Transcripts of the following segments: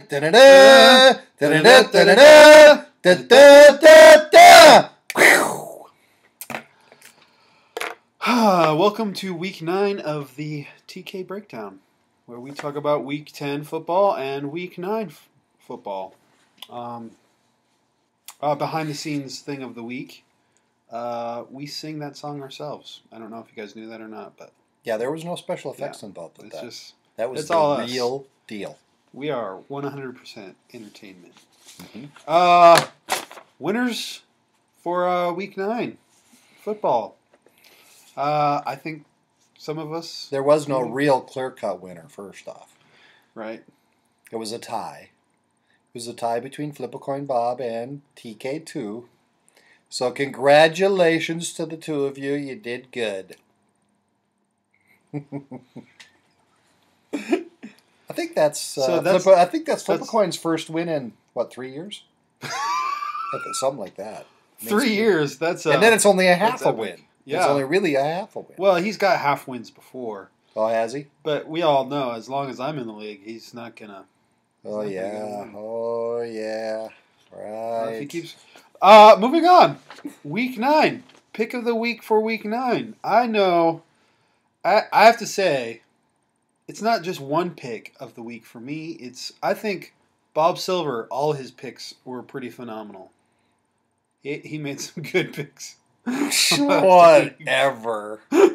Da-da-da, da-da-da, da-da-da, da-da-da-da. Welcome to week 9 of the TK Breakdown, where we talk about week 10 football and week 9 football. Behind the scenes thing of the week, we sing that song ourselves. I don't know if you guys knew that or not, but Yeah, there was no special effects involved with that. That was it's the all real us. deal. We are 100% entertainment. Mm-hmm. Winners for week 9 football. I think some of us... There was no real clear-cut winner, first off. Right. It was a tie. It was a tie between Flip-A-Coin Bob and TK2. So congratulations to the two of you. You did good. I think that's Flip-A-Coin's first win in, 3 years? Something like that. 3 years? That's and then it's only a half a win. Yeah. It's only really a half a win. Well, he's got half wins before. Oh, has he? But we all know, as long as I'm in the league, he's not going to... Oh, yeah. Right. If he keeps... moving on. Week 9. Pick of the week for week 9. I know... I have to say, it's not just one pick of the week for me. I think Bob Silver, all his picks were pretty phenomenal. He made some good picks. Whatever. Well,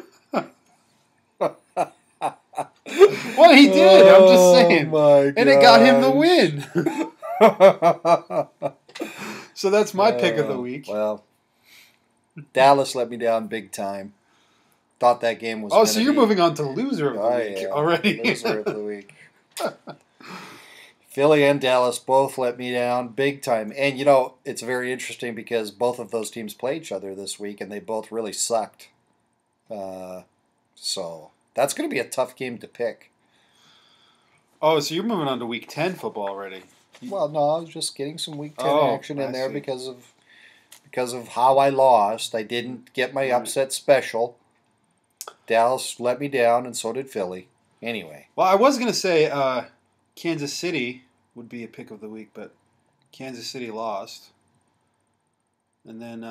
he did. I'm just saying. And it got him the win. So that's my pick of the week. Well, Dallas let me down big time. Thought that game was. Oh, so you're moving on to loser of the week already. Loser of the week. Philly and Dallas both let me down big time. And, it's very interesting because both of those teams play each other this week, and they both really sucked. So that's going to be a tough game to pick. Oh, so you're moving on to week 10 football already. Well, no, I was just getting some week 10 action in there because of how I lost. I didn't get my upset special. Dallas let me down, and so did Philly. Anyway. Well, I was going to say Kansas City would be a pick of the week, but Kansas City lost. And then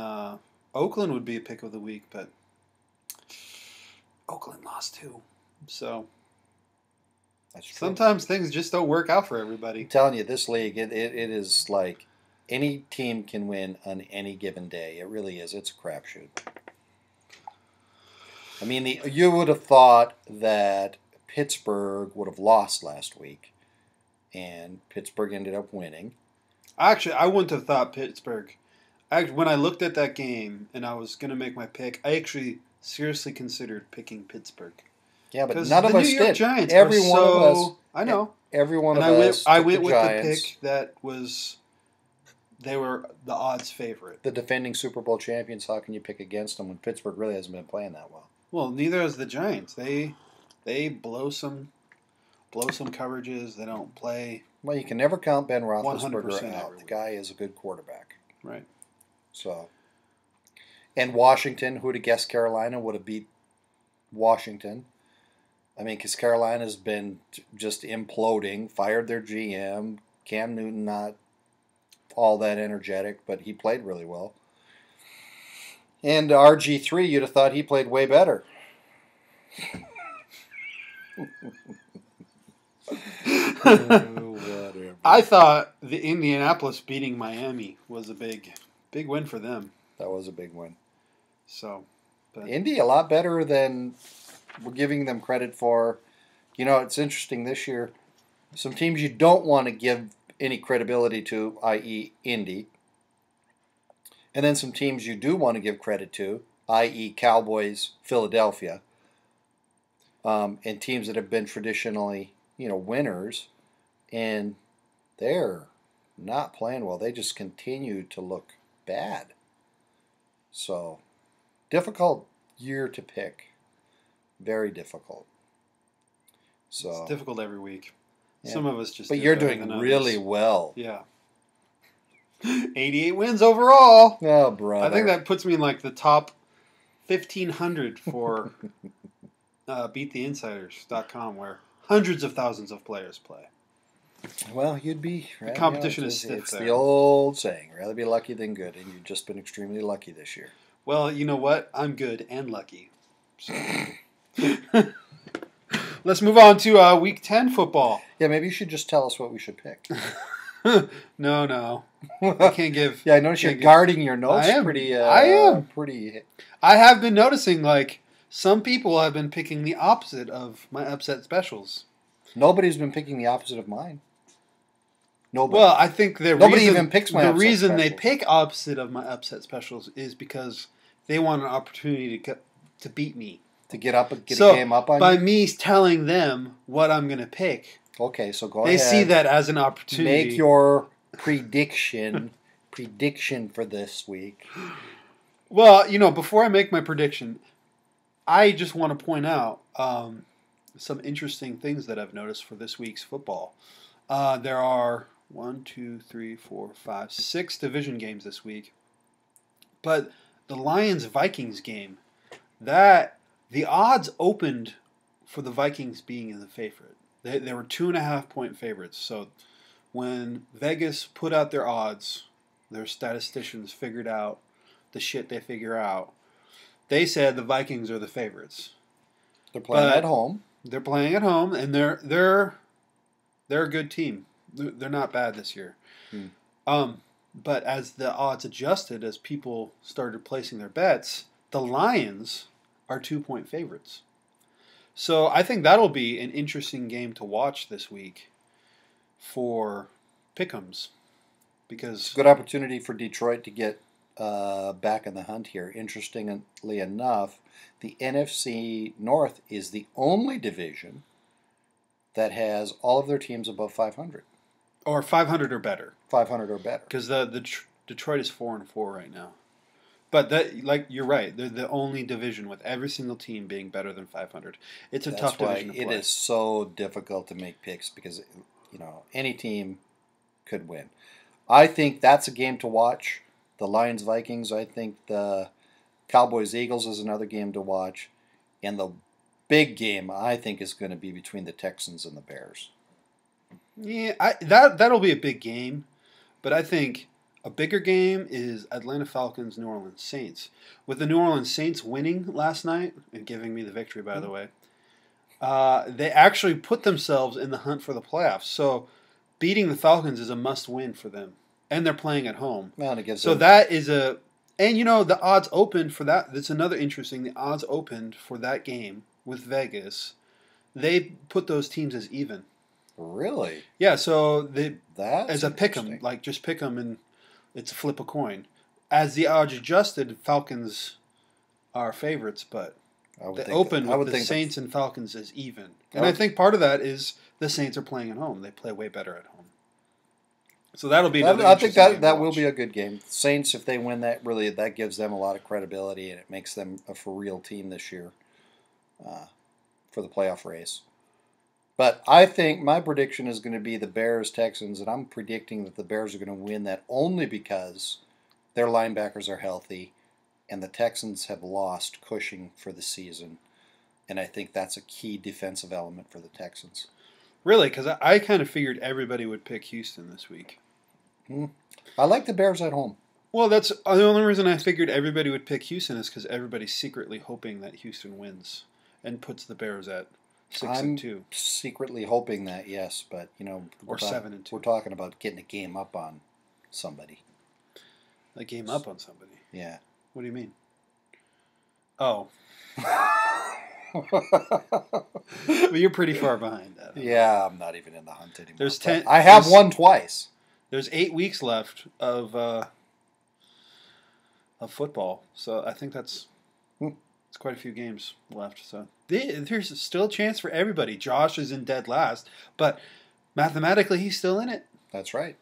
Oakland would be a pick of the week, but Oakland lost too. So that's true. Sometimes things just don't work out for everybody. I'm telling you, this league, it is like any team can win on any given day. It really is. It's a crapshoot. I mean, you would have thought that Pittsburgh would have lost last week, and Pittsburgh ended up winning. Actually, I wouldn't have thought Pittsburgh. When I looked at that game and I was going to make my pick, I actually seriously considered picking Pittsburgh. Yeah, but none of us did. The New York Giants every one of us. I know. Every one of us. I went with the pick that was. They were the odds favorite. The defending Super Bowl champions. How can you pick against them when Pittsburgh really hasn't been playing that well? Well, neither has the Giants. They blow some coverages. They don't play. Well, you can never count Ben Roethlisberger out. The guy is a good quarterback. Right. So, and Washington, who'd have guessed Carolina would have beat Washington? I mean, because Carolina's been just imploding. Fired their GM. Cam Newton not all that energetic, but he played really well. And RG3, you'd have thought he played way better. Whatever. I thought the Indianapolis beating Miami was a big win for them. That was a big win. So, Indy a lot better than we're giving them credit for. It's interesting this year. Some teams you don't want to give any credibility to, i.e. Indy. And then some teams you do want to give credit to, i.e. Cowboys, Philadelphia, and teams that have been traditionally, winners, and they're not playing well. They just continue to look bad. So, difficult year to pick. Very difficult. So it's difficult every week. Yeah. Some of us just. But you're doing really well. Yeah. 88 wins overall. Oh, brother. I think that puts me in like the top 1,500 for BeatTheInsiders.com, where hundreds of thousands of players play. Well, you'd be. The competition is it's stiff it's there. the old saying: rather be lucky than good, and you've just been extremely lucky this year. Well, you know what? I'm good and lucky. So. Let's move on to Week 10 football. Yeah, maybe you should just tell us what we should pick. No. I can't give. Yeah, I notice you're guarding your notes. I am. Pretty. I am. Pretty. I have been noticing, like, some people have been picking the opposite of my upset specials. Nobody's been picking the opposite of mine. Nobody. Well, I think Nobody even picks my the upset reason they specials. pick opposite of my upset specials is because they want an opportunity to beat me. To get up and get So, a game up on by you? me telling them what I'm going to pick, Okay, so go they ahead. see that as an opportunity. Make your prediction for this week. Well, before I make my prediction, I just want to point out some interesting things that I've noticed for this week's football. There are 6 division games this week. But the Lions-Vikings game, the odds opened for the Vikings being the favorite. They were 2.5-point favorites. So when Vegas put out their odds, their statisticians figured out the shit they figure out. They said the Vikings are the favorites. They're playing at home. They're playing at home, and they're a good team. They're not bad this year. But as the odds adjusted, as people started placing their bets, the Lions are 2-point favorites. So I think that'll be an interesting game to watch this week for Pick'ems. Because Good opportunity for Detroit to get back in the hunt here. Interestingly enough, the NFC North is the only division that has all of their teams above 500. or 500 or better. 500 or better. Because Detroit is 4-4 right now. But you're right. They're the only division with every single team being better than 500. It's a tough division to play. It is so difficult to make picks because any team could win. I think that's a game to watch. The Lions Vikings. I think the Cowboys Eagles is another game to watch, and the big game I think is going to be between the Texans and the Bears. Yeah, that'll be a big game, but I think a bigger game is Atlanta Falcons, New Orleans Saints. With the New Orleans Saints winning last night and giving me the victory, by the way, they actually put themselves in the hunt for the playoffs. So beating the Falcons is a must-win for them, and they're playing at home. Well, and it gives So them, that is the odds opened for that. That's another interesting. The odds opened for that game with Vegas. They put those teams as even. Really? Yeah, so That's as a pick 'em, interesting. like just pick 'em and it's a flip a coin. As the odds adjusted, Falcons are favorites, but they open with the Saints and Falcons as even. And I think part of that is the Saints are playing at home. They play way better at home. So that'll be another I think interesting game to that will watch. be a good game. Saints, if they win that, really that gives them a lot of credibility and it makes them a for real team this year for the playoff race. But I think my prediction is going to be the Bears-Texans, and I'm predicting that the Bears are going to win that only because their linebackers are healthy and the Texans have lost Cushing for the season. And I think that's a key defensive element for the Texans. Really, because I kind of figured everybody would pick Houston this week. I like the Bears at home. Well, that's the only reason I figured everybody would pick Houston is because everybody's secretly hoping that Houston wins and puts the Bears at 6-2. Secretly hoping that, yes, but Or 7-2. We're talking about getting a game up on somebody. A game up on somebody. Yeah. What do you mean? Oh. Well, you're pretty far behind that. Yeah, I'm not even in the hunt anymore. There's 10. I have won twice. There's 8 weeks left of football, so I think it's quite a few games left. So there's still a chance for everybody. Josh is in dead last, but mathematically he's still in it. That's right.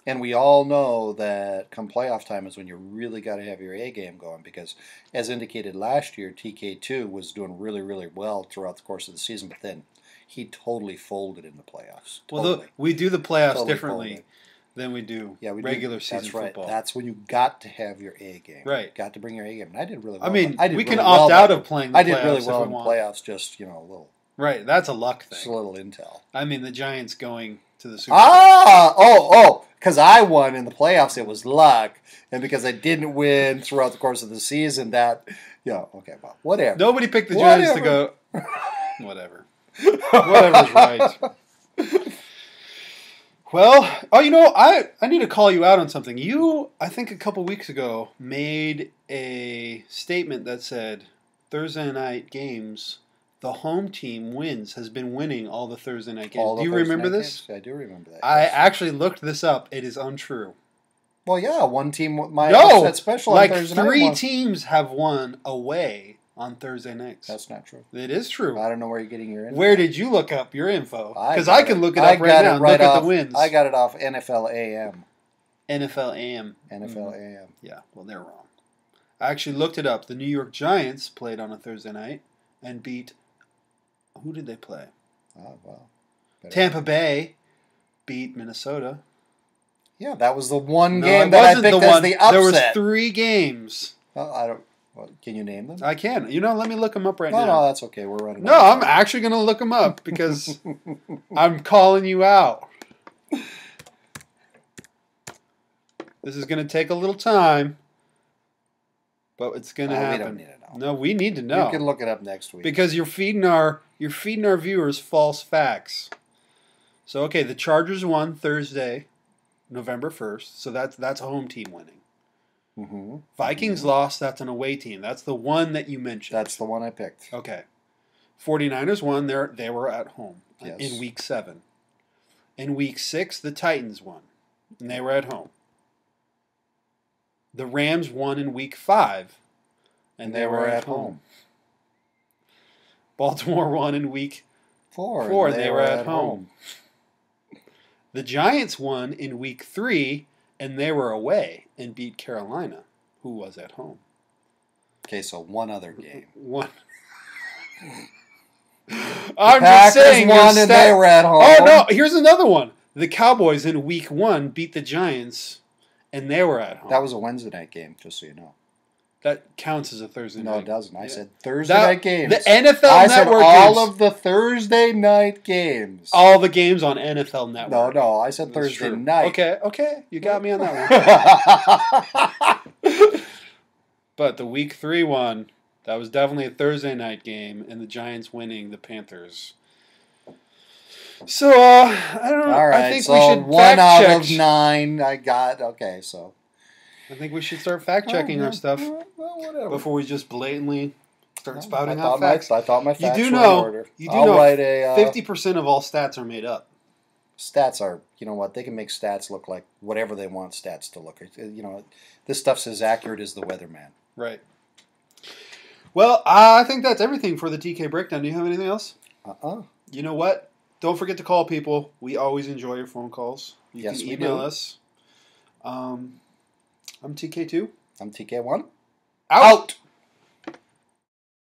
And we all know that come playoff time is when you really got to have your A game going because, as indicated last year, TK2 was doing really, really well throughout the course of the season, but then he totally folded in the playoffs. Totally. Well, we do the playoffs Totally differently folded. than we do Yeah, we regular do. season That's right. football. That's when you got to have your A game. Right. Got to bring your A game. And I did really well. I mean, I did we can really opt well out by- of playing the I did really playoffs well if in we the want. playoffs, just a little. Right, that's a luck Just a thing. little intel. I mean, the Giants going to the Super Bowl. Because I won in the playoffs, it was luck, and because I didn't win throughout the course of the season, okay, well, whatever. Nobody picked the Giants to go. Whatever. Whatever's right. Well, I need to call you out on something. You, I think a couple weeks ago, made a statement that said Thursday night games, the home team has been winning all the Thursday night games. Do you remember this? Games? I do remember that. I actually looked this up. It is untrue. Well, yeah, one team upset special on Thursday night. Three teams have won away on Thursday nights. That's not true. It is true. I don't know where you're getting your info. Where did you look up your info? Because I can look it up right now and look at the wins. I got it off NFL AM. NFL AM. NFL AM. Yeah, well, they're wrong. I actually looked it up. The New York Giants played on a Thursday night and beat... Who did they play? Oh, well. Tampa Bay beat Minnesota. Yeah, that was the one game that I picked as the upset. There was 3 games. Well, I don't... Well, can you name them? I can. Let me look them up now. No, that's okay. We're running. No, I'm actually going to look them up because I'm calling you out. This is going to take a little time, but it's going to happen. We don't need to know. No, we need to know. You can look it up next week because you're feeding our viewers false facts. So okay, the Chargers won Thursday, November 1st. So that's a home team winning. Mm-hmm. Vikings lost. That's an away team. That's the one that you mentioned. That's the one I picked. Okay. 49ers won. They were at home yes. in Week 7. In Week 6, the Titans won, and they were at home. The Rams won in Week 5, and they were at home. Baltimore won in Week 4, and they were at home. The Giants won in Week 3, and they were away and beat Carolina, who was at home. Okay, so one other game. One. I'm just saying. Won and they were at home. Oh no! Here's another one. The Cowboys in Week 1 beat the Giants, and they were at home. That was a Wednesday night game, just so you know. That counts as a Thursday night. No, it doesn't. I said Thursday night games. The NFL I Network said games. all of the Thursday night games. All the games on NFL Network. No, I said Thursday night. Okay, you got me on that one. But the Week 3 one, that was definitely a Thursday night game, and the Giants winning the Panthers. So, I don't know. All right, I think so we should 1 out check. of 9 I got. Okay, so. I think we should start fact-checking our stuff whatever. before we just blatantly start spouting out facts. I thought my facts were in order. I'll write 50% of all stats are made up. Stats are, you know what, they can make stats look like whatever they want stats to look like. You know, this stuff's as accurate as the weatherman. Right. Well, I think that's everything for the TK Breakdown. Do you have anything else? You know what? Don't forget to call people. We always enjoy your phone calls. You can email us. I'm TK2. I'm TK1. Out!